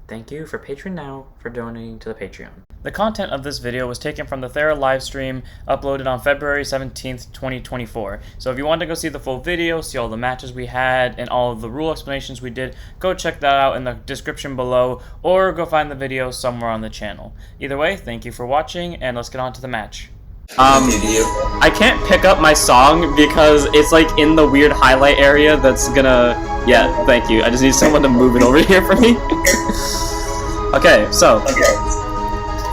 Thank you for Patreon now for donating to the Patreon. The content of this video was taken from the Thera Livestream uploaded on February 17th, 2024. So if you want to go see the full video, see all the matches we had, and all of the rule explanations we did, go check that out in the description below, or go find the video somewhere on the channel. Either way, thank you for watching, and let's get on to the match. I can't pick up my song because it's like in the weird highlight area that's gonna... Yeah, thank you. I just need someone to move it over here for me. Okay, so...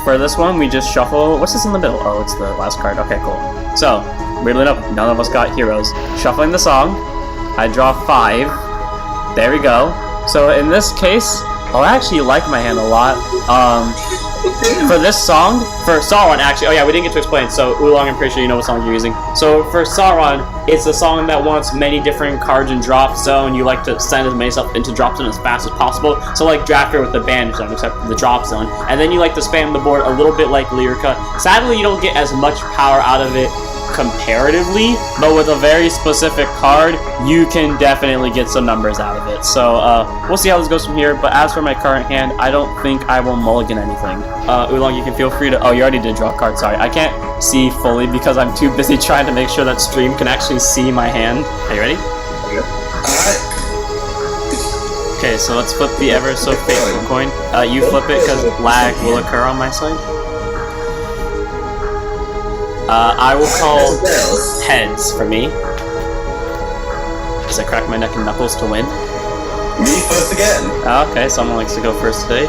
For this one, we just shuffle... What's this in the middle? Oh, it's the last card. Okay, cool. So, weirdly enough, none of us got heroes. Shuffling the song, I draw 5. There we go. So in this case, I actually like my hand a lot. For this song, for Saron, actually, oh yeah, we didn't get to explain. So Oolong, I'm pretty sure you know what song you're using. So for Saron, it's a song that wants many different cards in drop zone. You like to send as many stuff into drop zone as fast as possible. So like Drafter with the banish zone, except the drop zone. And then you like to spam the board a little bit like Lyrica. Sadly, you don't get as much power out of it comparatively, but with a very specific card, you can definitely get some numbers out of it. So we'll see how this goes from here, but as for my current hand, I don't think I will mulligan anything. Oolong, you can feel free to... Oh, you already did draw a card, sorry. I can't see fully because I'm too busy trying to make sure that stream can actually see my hand. Are you ready? Okay, so let's flip the ever so faithful coin. You flip it because lag will occur on my side. I will call heads for me. Because I crack my neck and knuckles to win. Me first again. Okay, someone likes to go first today.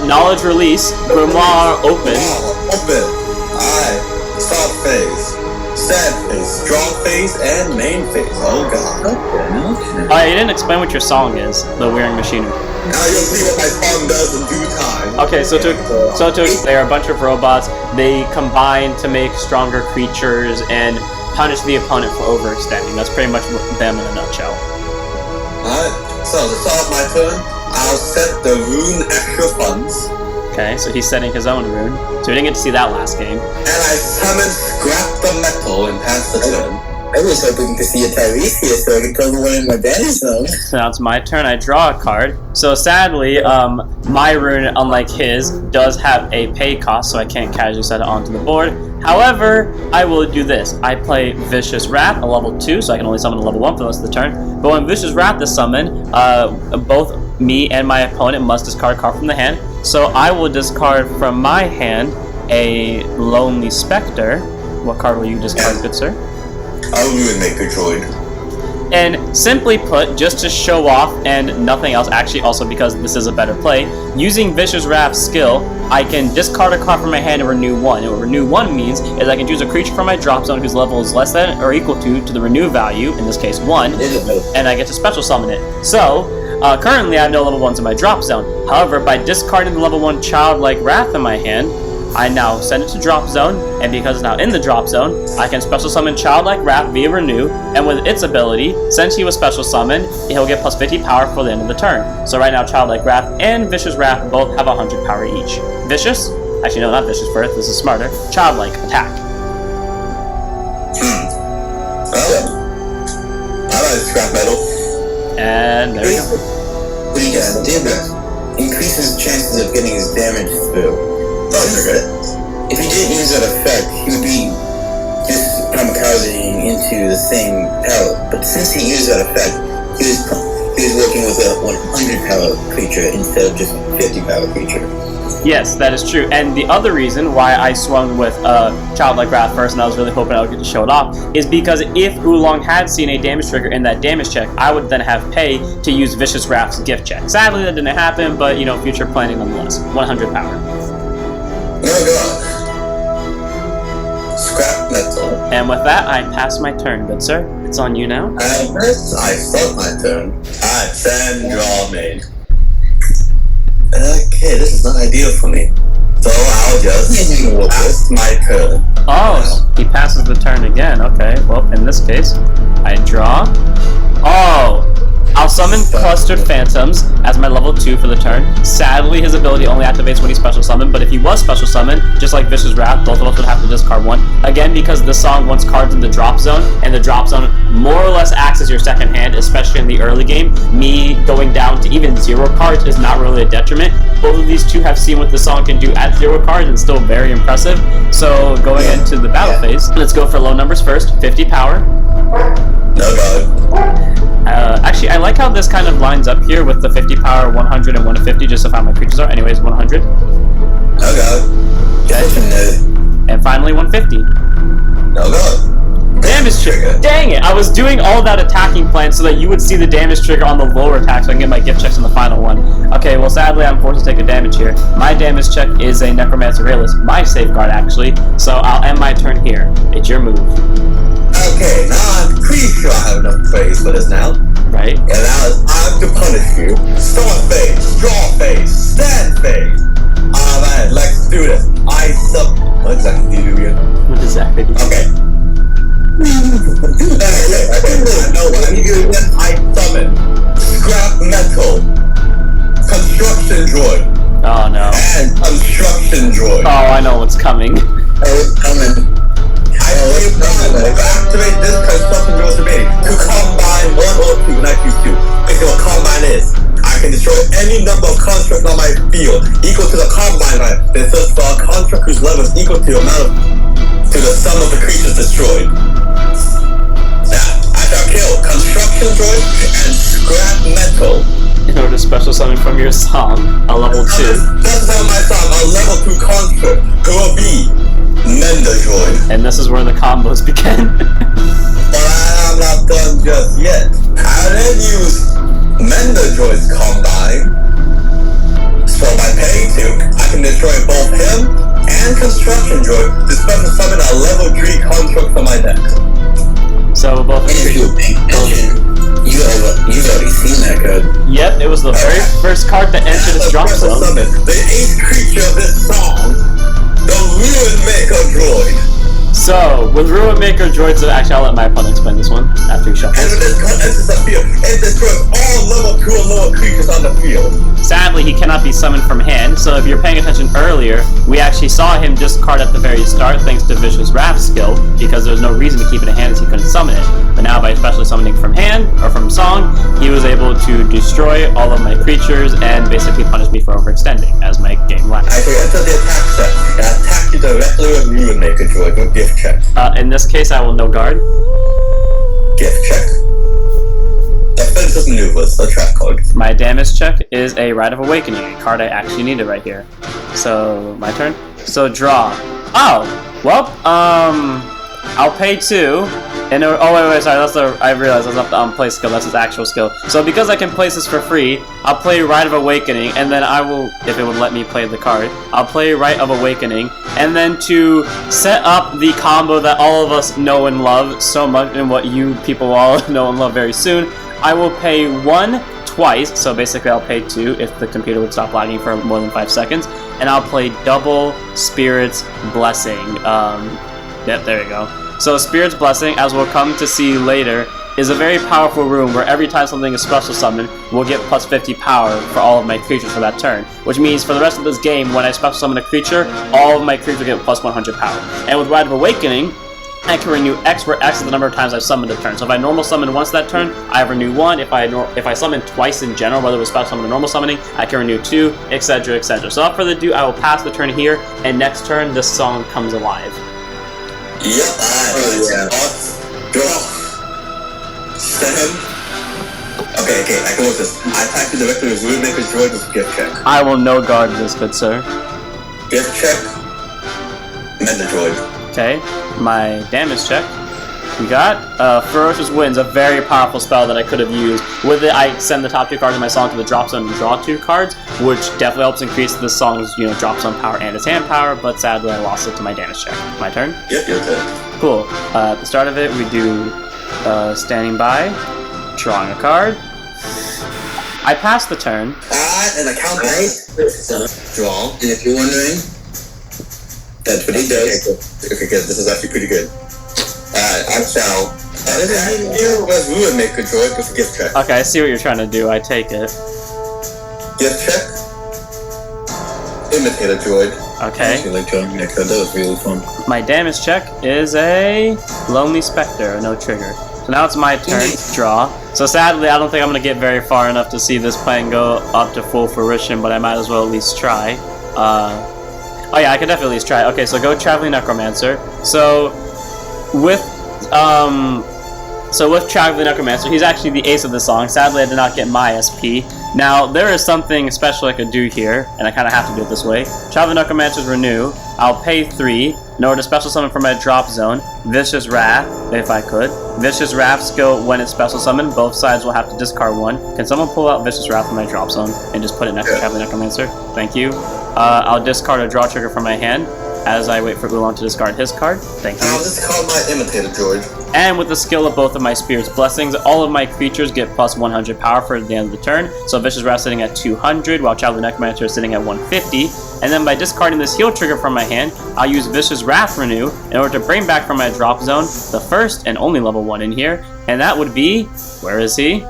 Knowledge release, Grenmore Open. Open. Alright. Start phase. Sad phase. Draw phase and main phase. Oh god. Okay. Oh, you didn't explain what your song is, the Wearing Machinery. Now you'll see what my song does in due time. Okay, so there are a bunch of robots. They combine to make stronger creatures and punish the opponent for overextending. That's pretty much them in a nutshell. Alright, so to start my turn, I'll set the rune extra funds. Okay, so he's setting his own rune. So we didn't get to see that last game. And I summon Scrap the Metal and pass the turn. I was hoping to see a Tyrese here so I could cover one in my banish zone. So now it's my turn. I draw a card. So sadly, my rune, unlike his, does have a pay cost, so I can't casually set it onto the board. However, I will do this. I play Vicious Wrath, a level 2, so I can only summon a level 1 for the rest of the turn. But when Vicious Wrath is summoned, both me and my opponent must discard a card from the hand. So I will discard from my hand a Lonely Spectre. What card will you discard, good sir? I'll ruin Maker Droid. And simply put, just to show off and nothing else, actually also because this is a better play, using Vicious Wrath's skill, I can discard a card from my hand and renew 1. And what renew 1 means is I can choose a creature from my drop zone whose level is less than or equal to the renew value, in this case 1, and I get to special summon it. So, currently I have no level 1s in my drop zone. However, by discarding the level 1 Childlike Wrath in my hand, I now send it to drop zone, and because it's now in the drop zone, I can special summon Childlike Wrath via renew, and with its ability, since he was special summoned, he'll get plus 50 power for the end of the turn. So right now, Childlike Wrath and Vicious Wrath both have 100 power each. Vicious? Actually, no, not Vicious first, this is smarter. Childlike, attack. I like Scrap Metal. And there we go. What do you got? Damage. Increases chances of getting his damage through. If he didn't use that effect, he would be just kamikazing into the same palette. But since he used that effect, he was working with a 100 palette creature instead of just a 50 palette creature. Yes, that is true. And the other reason why I swung with Childlike Wrath first, and I was really hoping I would get to show it off, is because if Oolong had seen a damage trigger in that damage check, I would then have pay to use Vicious Wrath's gift check. Sadly, that didn't happen, but, you know, future planning nonetheless. 100 power. Oh god. Scrap Metal. And with that, I pass my turn, good sir. It's on you now. And first, I start my turn. Alright, then draw main. Okay, this is not ideal for me. So I'll just pass my turn. Oh, he passes the turn again. Okay, well, in this case, I draw. Oh, I'll summon Clustered Phantoms as my level 2 for the turn. Sadly, his ability only activates when he's special summoned, but if he was special summoned, just like Vicious Wrath, both of us would have to discard one. Again, because the song wants cards in the drop zone, and the drop zone more or less acts as your second hand, especially in the early game. Me going down to even 0 cards is not really a detriment. Both of these two have seen what the song can do at 0 cards, and still very impressive. So going into the battle phase, let's go for low numbers first. 50 power. No god. Actually, I like how this kind of lines up here with the 50 power, 100, and 150, just to find my creatures are. Anyways, 100. No god. Definitely. And finally, 150. No god. Damage trigger. Dang it! I was doing all that attacking plan so that you would see the damage trigger on the lower attack so I can get my gift checks on the final one. Okay, well, sadly, I'm forced to take a damage here. My damage check is a Necromancer Realist, my safeguard, actually, so I'll end my turn here. It's your move. Okay, now I'm pretty sure I have enough praise for this now. Right? And now it's time to punish you. Start phase, draw phase, stand phase. Alright, let's do this. What exactly do you do again? What does that mean? Okay. I know what I do again. I summon Scrap Metal, Construction Droid, Oh, no. and Construction Droid. Oh, I know what's coming. Oh, coming. I say one to activate this Construction Droid's ability to combine 1 or 2, and I choose 2. Basically what combine is, I can destroy any number of constructs on my field equal to the combine type. Then search for a construct whose level is equal to the amount to the sum of the creatures destroyed. Now, I shall kill Construction Droid and Scrap Metal. In order to special summon from your song, a level 2. That's how my song, a level 2 construct, who will be Mender Droid. And this is where the combos begin. But I am not done just yet. I then use Mender Droid's combine. So by paying 2, I can destroy both him and Construction Droid to special summon a level 3 construct from my deck. So both And if you pay attention, you've already seen that card. Yep, it was the very first card that entered this drop Special zone. summon the 8th creature of this song, the Ruin Maker Droid. So, with Ruin Maker droids, actually I'll let my opponent explain this one after he And shuffles. when this card enters the field, it destroys all level 2 or lower creatures on the field. Sadly, he cannot be summoned from hand, so if you're paying attention earlier, we actually saw him discard at the very start thanks to Vicious Wrath skill, because there was no reason to keep it in hand as he couldn't summon it. But now by specially summoning from hand, or from song, he was able to destroy all of my creatures and basically punish me for overextending as my game I lasts. can enter the attack set and attack you directly with Ruin Maker Droid with gift check. In this case, I will no guard. Gift check. Offensive maneuvers, a trap card. My damage check is a Rite of Awakening, a card I actually needed right here. So, my turn. So, draw. Oh! Well, I'll pay 2. And, oh, wait, sorry, I realized that's not the play skill, that's his actual skill. So, because I can place this for free, I'll play Rite of Awakening, and then I will, if it would let me play the card, I'll play Rite of Awakening, and then to set up the combo that all of us know and love so much, and what you people all know and love very soon, I will pay 1 twice, so basically I'll pay 2 if the computer would stop lagging for more than 5 seconds, and I'll play double Spirit's Blessing. Yep, there you go. So Spirit's Blessing, as we'll come to see later, is a very powerful rune where every time something is special summoned, we'll get plus 50 power for all of my creatures for that turn. Which means for the rest of this game, when I special summon a creature, all of my creatures will get plus 100 power. And with Rite of Awakening, I can renew X, where X is the number of times I've summoned a turn. So if I normal summon once that turn, I renew 1. If I summon twice in general, whether it was special summon or normal summoning, I can renew 2, etc., etc. So without further ado, I will pass the turn here, and next turn, this song comes alive. Yep, draw. Stand. Okay, I can work this. I attack you directly with Ruin Maker Droid with gift check. I will no guard this, good sir. Gift check. Mender Droid. Okay, my damage check. We got Ferocious Winds, a very powerful spell that I could have used. With it, I send the top 2 cards of my song to the drop zone and draw 2 cards, which definitely helps increase the song's drop zone power and its hand power, but sadly I lost it to my damage check. My turn? Yep, your turn. Cool. At the start of it, we do standing by, drawing a card. I pass the turn. And I count draw. And if you're wondering, that's what he does. Okay, good. This is actually pretty good. I shall Here was Ruin Maker droid with gift check. Okay, I see what you're trying to do. I take it. Gift check. Imitator droid. Okay. I like John Maker. That was really fun. My damage check is a Lonely Spectre, no trigger. So now it's my turn to draw. So sadly, I don't think I'm going to get very far enough to see this plan go up to full fruition, but I might as well at least try. Oh yeah, I could definitely at least try. Okay, so go Traveling Necromancer. So with Traveling Necromancer, he's actually the ace of the song. Sadly, I did not get my SP. Now, there is something special I could do here, and I kind of have to do it this way. Traveling Necromancer's Renew. I'll pay 3 in order to special summon from my drop zone. Vicious Wrath, if I could. Vicious Wrath skill, when it's special summoned, both sides will have to discard 1. Can someone pull out Vicious Wrath from my drop zone and just put it next to Traveling Necromancer? Thank you. I'll discard a draw trigger from my hand as I wait for Oolong to discard his card. Thank you. I'll discard my Imitator droid. And with the skill of both of my Spirit's Blessings, all of my creatures get plus 100 power for the end of the turn. So Vicious Wrath sitting at 200, while Traveling Necromancer is sitting at 150. And then by discarding this heal trigger from my hand, I'll use Vicious Wrath Renew in order to bring back from my drop zone the first and only level 1 in here. And that would be, where is he?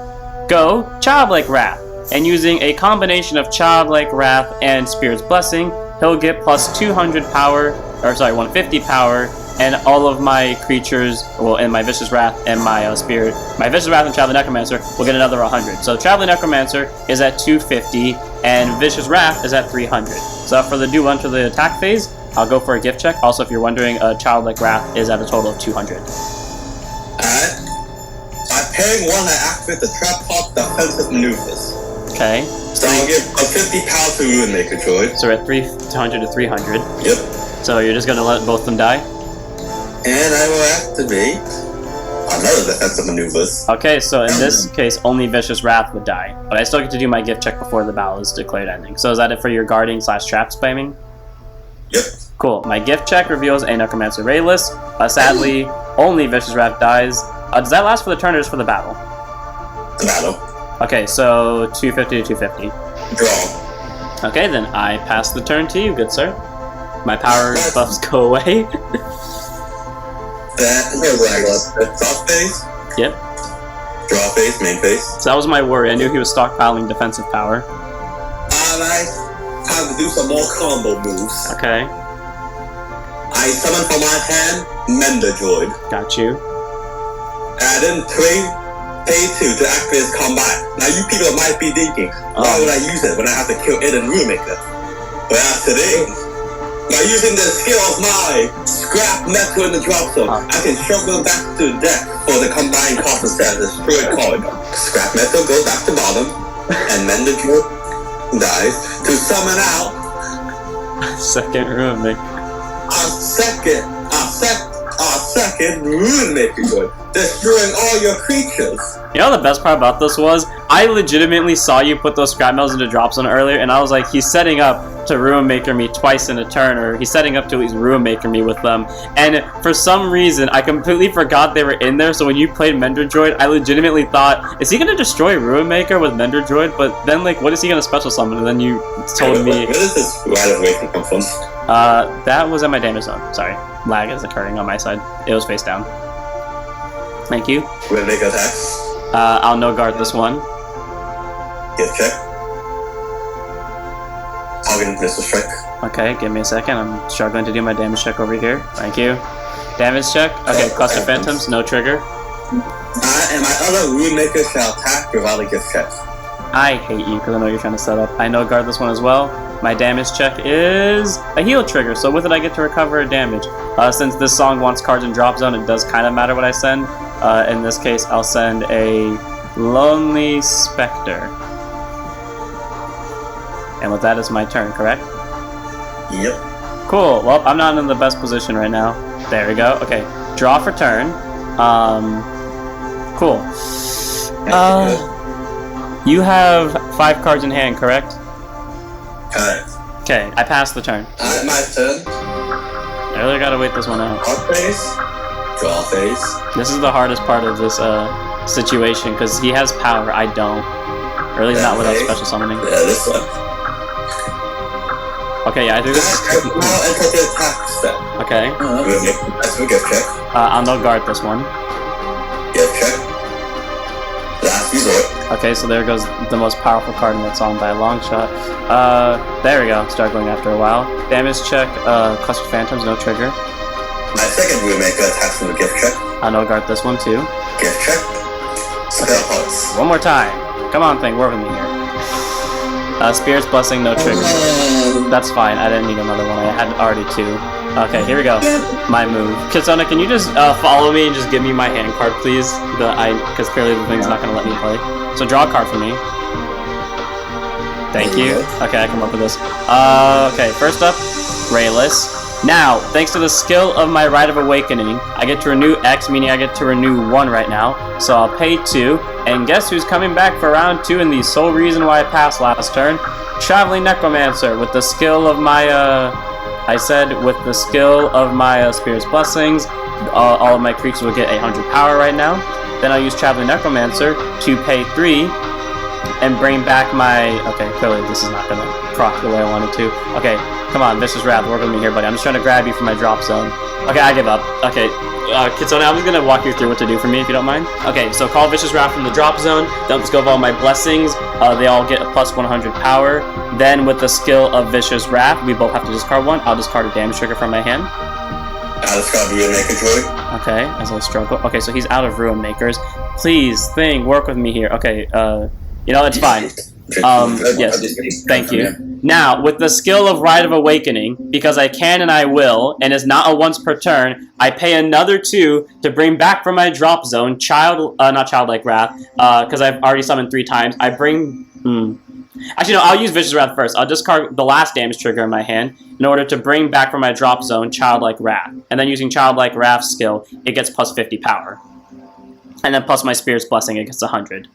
Go Childlike Wrath. And using a combination of Childlike Wrath and Spirit's Blessing, he'll get plus 200 power, or sorry, 150 power, and all of my creatures, well, and my Vicious Wrath and my Spirit, my Vicious Wrath and Traveling Necromancer will get another 100. So Traveling Necromancer is at 250, and Vicious Wrath is at 300. So for the do enter the attack phase, I'll go for a gift check. Also, if you're wondering, Childlike Wrath is at a total of 200. Alright. By paying 1, I activate the Trap Hawk Defensive Maneuvers. Okay. So I'll give a 50 power to Ruin Maker droid. So we're at 300 to 300. Yep. So you're just gonna let both of them die? And I will activate another defensive maneuvers. Okay, so in this case, only Vicious Wrath would die. But I still get to do my gift check before the battle is declared ending. So is that it for your guarding / trap spamming? Yep. Cool. My gift check reveals a Necromancer Rayless. Sadly, only Vicious Wrath dies. Does that last for the turn or just for the battle? The battle. Okay, so 250 to 250. Draw. Okay, then I pass the turn to you, good sir. My power buffs go away. Draw phase. Yep. Draw phase, main phase. So that was my worry. I knew he was stockpiling defensive power. Alright. Time to do some more combo moves. Okay. I summon from my hand Mender Droid. Got you. Add in 3. Pay 2 to activate his combat. Now you people might be thinking, why would I use it when I have to kill it and Ruin Maker? Well, after this, by using the skill of my Scrap Metal in the drop zone, I can shuffle them back to the deck for the combined cost instead of the destroyed card. Scrap Metal goes back to bottom, and then the Droid dies to summon out Second Ruin Maker. a second Ruin Maker Droid, destroying all your creatures. You know the best part about this was, I legitimately saw you put those scrap metals into drop zone earlier, and I was like, he's setting up to Ruin Maker me twice in a turn, or he's setting up to at least Ruin Maker me with them. And for some reason, I completely forgot they were in there, so when you played Mender Droid, I legitimately thought, is he going to destroy Ruin Maker with Mender Droid? But then, like, what is he going to special summon? And then you told me... Where does this right of way come from? That was at my damage zone. Sorry. Lag is occurring on my side. It was face down. Thank you. Ruin Maker attacks. I'll no guard this one. Gift check. Target missile strike. Okay, give me a second. I'm struggling to do my damage check over here. Thank you. Damage check. Okay, Cluster Phantoms, no trigger. And my other Ruin Maker shall attack without a gift check. I hate you because I know you're trying to set up. I no guard this one as well. My damage check is a heal trigger, so with it I get to recover a damage. Since this song wants cards in drop zone, it does kind of matter what I send. In this case, I'll send a Lonely Spectre. And with that is my turn, correct? Yep. Cool. Well, I'm not in the best position right now. There we go. Okay. Draw for turn. Cool. You have 5 cards in hand, correct? Correct. Okay, I passed the turn. My turn. I really gotta wait this one out. Draw phase. Draw phase. This is the hardest part of this situation, because he has power, I don't. Or at least not without special summoning. Yeah, this one. Okay, yeah, I do this. Now enter the attack step. Okay. That's a gift check. I'll no guard this one. Gift check. Last resort. Okay, so there goes the most powerful card in that song by a long shot. There we go. Start going after a while. Damage check. Cluster Phantoms, no trigger. My second Rulemaker attacks with a gift check. I'll no guard this one too. Gift check. Spell pulse. One more time. Come on, thing, work with me here. Spirit's Blessing, no trigger. That's fine. I didn't need another one. I had already 2. Okay, here we go. My move. Kitsuna, can you just follow me and just give me my hand card, please? Because clearly the thing's not going to let me play. So draw a card for me. Thank you. Okay, I come up with this. Okay, first up, Rayless. Now, thanks to the skill of my Rite of Awakening, I get to renew X, meaning I get to renew 1 right now. So I'll pay 2. And guess who's coming back for round 2 and the sole reason why I passed last turn? Traveling Necromancer with the skill of my, with the skill of my Spirit's Blessings. All of my creatures will get 100 power right now. Then I'll use Traveling Necromancer to pay 3 and bring back my... Okay, clearly this is not going to proc the way I wanted to. Okay, come on, Vicious Wrath, work with me here, buddy. I'm just trying to grab you from my drop zone. Okay, I give up. Okay, Kitsune, I'm just going to walk you through what to do for me, if you don't mind. Okay, so call Vicious Wrath from the drop zone. Then let's go with all my blessings. They all get a plus 100 power. Then with the skill of Vicious Wrath, we both have to discard 1. I'll discard a damage trigger from my hand. I'll discard Ruin Maker Droid. Okay, as I struggle. Okay, so he's out of Ruin Makers. Please, thing, work with me here. Okay, you know, it's fine. Yes, thank you. Now, with the skill of Rite of Awakening, because I can and I will, and it's not a once per turn, I pay another 2 to bring back from my drop zone, not Childlike Wrath, because I've already summoned 3 times. I bring, Actually, no, I'll use Vicious Wrath first. I'll discard the last damage trigger in my hand in order to bring back from my drop zone Childlike Wrath. And then using Childlike Wrath's skill, it gets plus 50 power. And then plus my Spirit's Blessing, it gets 100.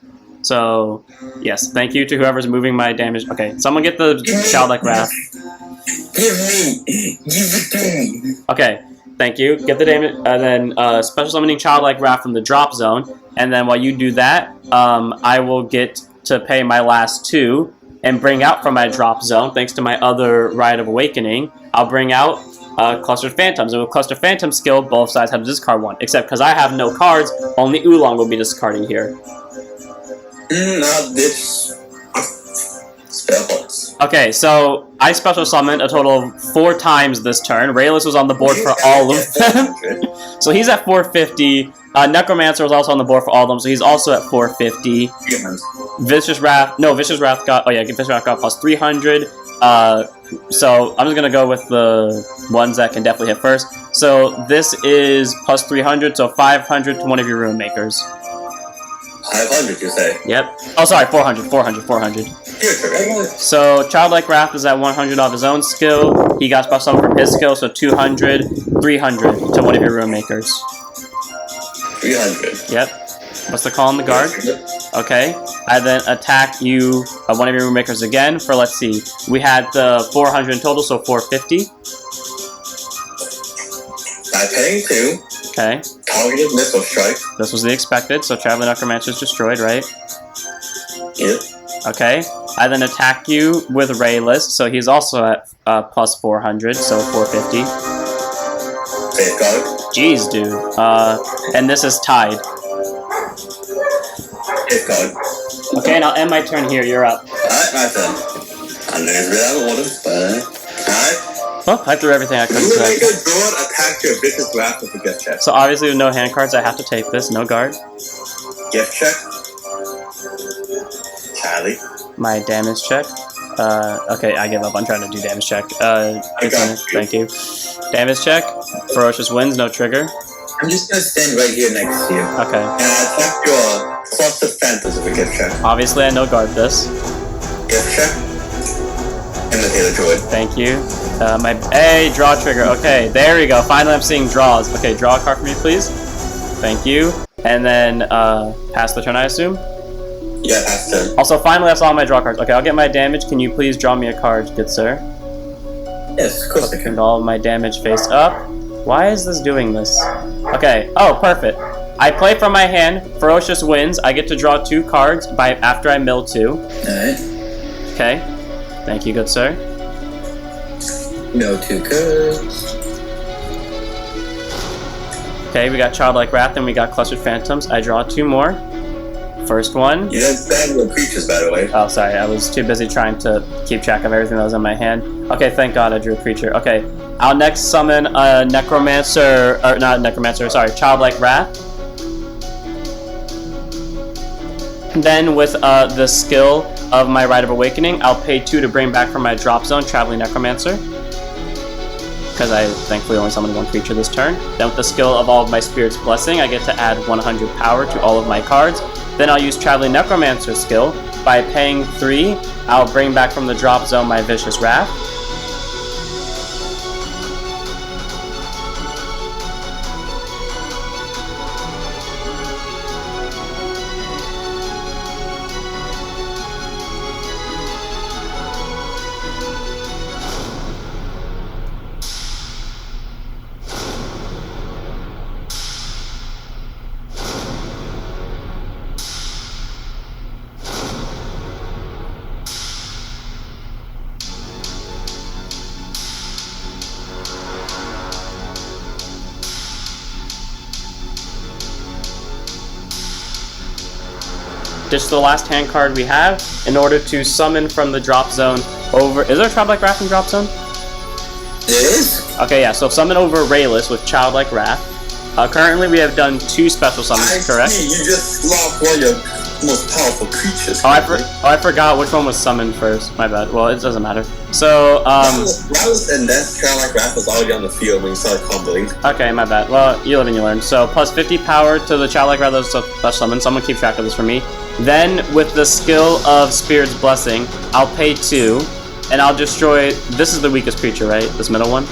So, yes, thank you to whoever's moving my damage. Okay, someone get the Childlike Wrath. Give it to me. Okay, thank you. Get the damage, and then special summoning Childlike Wrath from the drop zone. And then while you do that, I will get to pay my last 2 and bring out from my drop zone, thanks to my other Rite of Awakening, I'll bring out Clustered Phantoms. And with Clustered Phantom skill, both sides have to discard 1. Except because I have no cards, only Oolong will be discarding here. Not this. Spell pulse. Okay, so I special summoned a total of 4 times this turn. Rayless was on the board for all of them. So he's at 450. Necromancer was also on the board for all of them, so he's also at 450. Vicious Wrath got, Vicious Wrath got plus 300. So I'm just going to go with the ones that can definitely hit first. So this is plus 300, so 500 to one of your Ruin Makers. 500, you say? Yep. Oh, sorry, 400. So Childlike Wrath is at 100 off his own skill. He got special summon from his skill, so 200, 300 to one of your Ruin Makers. 300. Yep. What's the call on the guard? Okay. I then attack you, one of your Ruin Makers again for, let's see, we had the 400 in total, so 450. By paying 2. Okay. Targeted Missile Strike. This was the expected, so Traveling Necromancer is destroyed, right? Yep. Okay. I then attack you with Rayless, so he's also at plus 400, so 450. Safeguard. Jeez, dude. And this is tied. Safeguard. Okay, and I'll end my turn here. You're up. Alright, my turn. I'm going to get out of order, but... Alright. Oh, I threw everything I could. Ruinmaker Droid attack your Vicious Wrath with a gift check. So obviously with no hand cards, I have to take this. No guard. Gift check. Charlie. My damage check. Okay, I give up. I'm trying to do damage check. Thank you. Damage check. Ferocious Winds, no trigger. I'm just gonna stand right here next to you. Okay. And I attack your Cluster Phantoms with a gift check. Obviously, I no guard this. Gift check. And the Thera Droid. Thank you. Draw trigger. Okay, there we go. Finally, I'm seeing draws. Okay, draw a card for me, please. Thank you. And then, pass the turn, I assume? Yeah, pass turn. Also, finally, that's all my draw cards. Okay, I'll get my damage. Can you please draw me a card, good sir? Yes, of course I can. And all of my damage face up. Why is this doing this? Okay. Oh, perfect. I play from my hand. Ferocious Winds. I get to draw 2 cards after I mill 2. Alright. Okay. Thank you, good sir. No 2 cards. Okay, we got Childlike Wrath and we got Clustered Phantoms. I draw 2 more. First one. You didn't spend your creatures, by the way. Oh, sorry, I was too busy trying to keep track of everything that was in my hand. Okay, thank God I drew a creature. Okay, I'll next summon a Necromancer, or not Necromancer, sorry, Childlike Wrath. Then with the skill of my Rite of Awakening, I'll pay 2 to bring back from my drop zone Traveling Necromancer, because I thankfully only summoned 1 creature this turn. Then with the skill of all of my Spirit's Blessing, I get to add 100 power to all of my cards. Then I'll use Traveling Necromancer skill. By paying 3, I'll bring back from the drop zone my Vicious Wrath. This is the last hand card we have in order to summon from the drop zone over... Is there a Childlike Wrath in drop zone? It is? Okay, yeah, so summon over Rayless with Childlike Wrath. Currently we have done 2 special summons, correct? See, you just lost one of your most powerful creatures. I forgot which one was summoned first. My bad. Well, it doesn't matter. So, That was and then Childlike Wrath was already on the field when you started comboing. Okay, my bad. Well, you live and you learn. So, plus 50 power to the Childlike Wrath that's special summon. Someone keep track of this for me. Then, with the skill of Spirit's Blessing, I'll pay 2, and I'll destroy... This is the weakest creature, right? This middle one?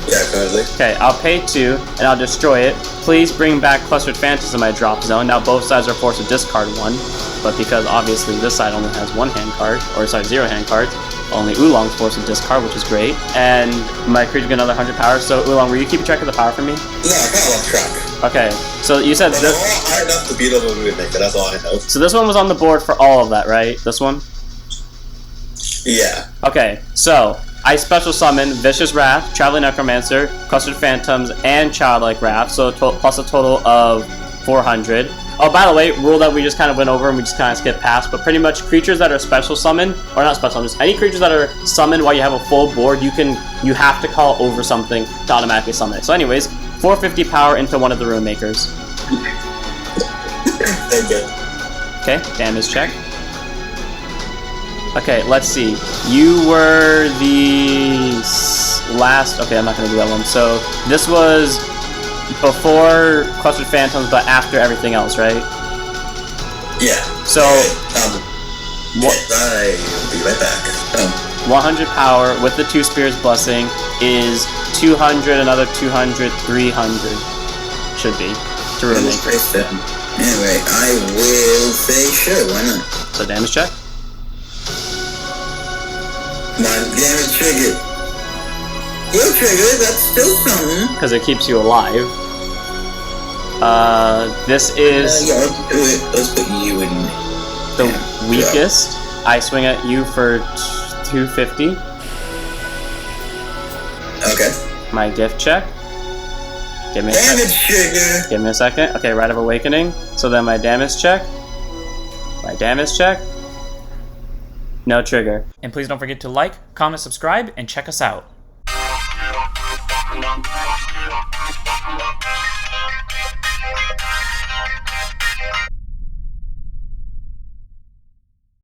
Yeah, currently. Okay, I'll pay 2, and I'll destroy it. Please bring back Clustered Phantoms in my drop zone. Now both sides are forced to discard 1, but because obviously this side only has 1 hand card, or sorry, 0 hand cards, only Oolong's forced to discard, which is great. And my creature get another 100 power. So Oolong, were you keeping track of the power for me? No, I kind of lost track. Okay, so you said But this... all I enough to beat over the Maker, that's all I know. So this one was on the board for all of that, right? This one? Yeah. Okay, so I special summon Vicious Wrath, Traveling Necromancer, Clustered Phantoms, and Childlike Wrath, so plus a total of 400. Oh, by the way, rule that we just kind of went over and we just kind of skipped past, but pretty much creatures that are special summoned, or not special summoned, any creatures that are summoned while you have a full board, you have to call over something to automatically summon it. So anyways, 450 power into one of the Ruin Makers. Thank you. Okay, damage check. Okay, let's see. You were the last... Okay, I'm not going to do that one. So, this was before Clustered Phantoms, but after everything else, right? Yeah. So... What? I'll be right back. 100 power with the 2 Spirits Blessing is 200, another 200, 300. Should be. To Ruin Maker. Anyway, I will say sure, why not? So, damage check. My damage trigger. Your trigger, that's still something. Because it keeps you alive. This is Yeah, let's put you in the weakest. I swing at you for 250. Okay. My gift check. Give me a Damage second. trigger. Give me a second. Okay, Rite of Awakening. So then my damage check. My damage check. No trigger. And please don't forget to like, comment, subscribe, and check us out.